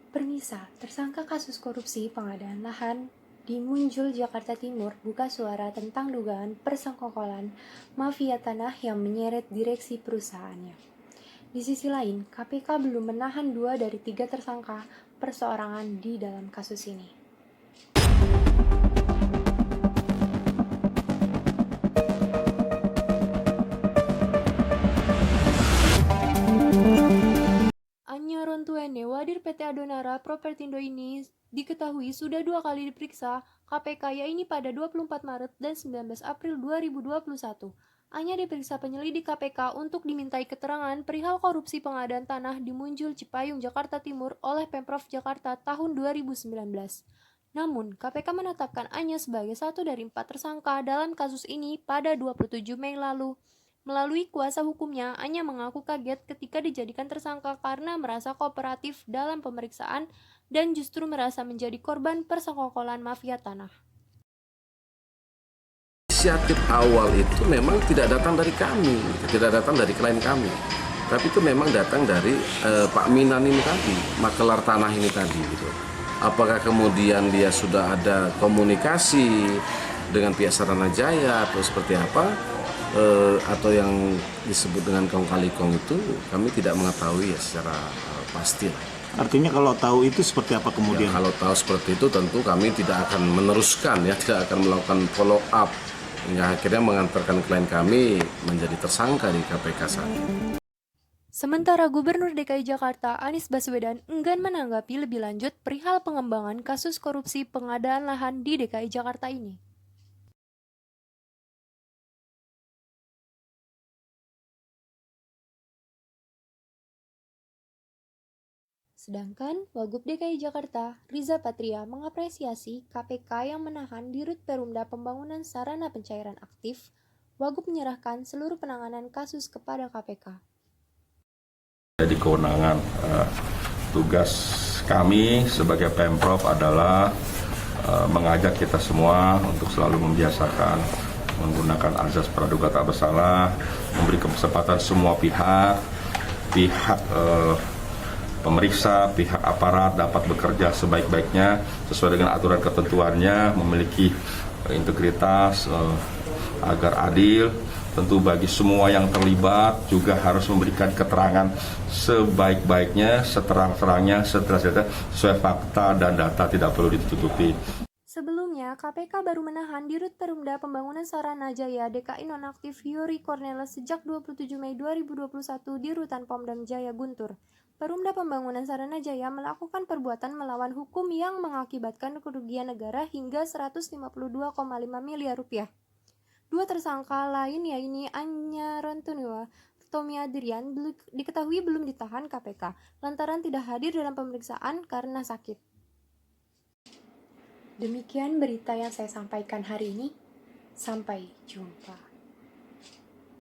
Permisa, tersangka kasus korupsi pengadaan lahan di Muncul, Jakarta Timur buka suara tentang dugaan persekongkolan mafia tanah yang menyeret direksi perusahaannya. Di sisi lain, KPK belum menahan 2 dari 3 tersangka perseorangan di dalam kasus ini. Anya Rontuene, Wadir PT Adonara Propertindo ini diketahui sudah 2 kali diperiksa KPK, yaitu pada 24 Maret dan 19 April 2021. Anya diperiksa penyelidik KPK untuk dimintai keterangan perihal korupsi pengadaan tanah di Muncul, Cipayung, Jakarta Timur oleh Pemprov Jakarta tahun 2019. Namun, KPK menetapkan Anya sebagai satu dari 4 tersangka dalam kasus ini pada 27 Mei lalu. Melalui kuasa hukumnya, Anya mengaku kaget ketika dijadikan tersangka karena merasa kooperatif dalam pemeriksaan dan justru merasa menjadi korban persekongkolan mafia tanah. Inisiatif awal itu memang tidak datang dari kami, tidak datang dari klien kami, tapi itu memang datang dari Pak Minan ini tadi, makelar tanah ini tadi. Gitu. Apakah kemudian dia sudah ada komunikasi dengan pihak Saranajaya atau seperti apa? Atau yang disebut dengan kong kali kong itu kami tidak mengetahui ya secara pasti. Artinya kalau tahu itu seperti apa kemudian? Ya, kalau tahu seperti itu tentu kami tidak akan meneruskan ya, tidak akan melakukan follow up hingga akhirnya mengantarkan klien kami menjadi tersangka di KPK saat ini. Sementara Gubernur DKI Jakarta Anies Baswedan enggan menanggapi lebih lanjut perihal pengembangan kasus korupsi pengadaan lahan di DKI Jakarta ini. Sedangkan Wagub DKI Jakarta, Riza Patria, mengapresiasi KPK yang menahan Dirut Perumda Pembangunan Sarana Pencairan Aktif. Wagub menyerahkan seluruh penanganan kasus kepada KPK. Jadi kewenangan tugas kami sebagai Pemprov adalah mengajak kita semua untuk selalu membiasakan menggunakan azas praduga tak bersalah, memberi kesempatan semua pihak pemeriksa, pihak aparat dapat bekerja sebaik-baiknya sesuai dengan aturan ketentuannya, memiliki integritas agar adil. Tentu bagi semua yang terlibat juga harus memberikan keterangan sebaik-baiknya, seterang-terangnya, sesuai fakta dan data, tidak perlu ditutupi. Sebelumnya, KPK baru menahan Dirut Perumda Pembangunan Saranajaya DKI nonaktif Yuri Cornelis sejak 27 Mei 2021 di Rutan Pomdam Jaya Guntur. Perumda Pembangunan Saranajaya melakukan perbuatan melawan hukum yang mengakibatkan kerugian negara hingga 152,5 miliar rupiah. 2 tersangka lain yaitu Anya Rontuene, Tommy Adrian diketahui belum ditahan KPK lantaran tidak hadir dalam pemeriksaan karena sakit. Demikian berita yang saya sampaikan hari ini. Sampai jumpa.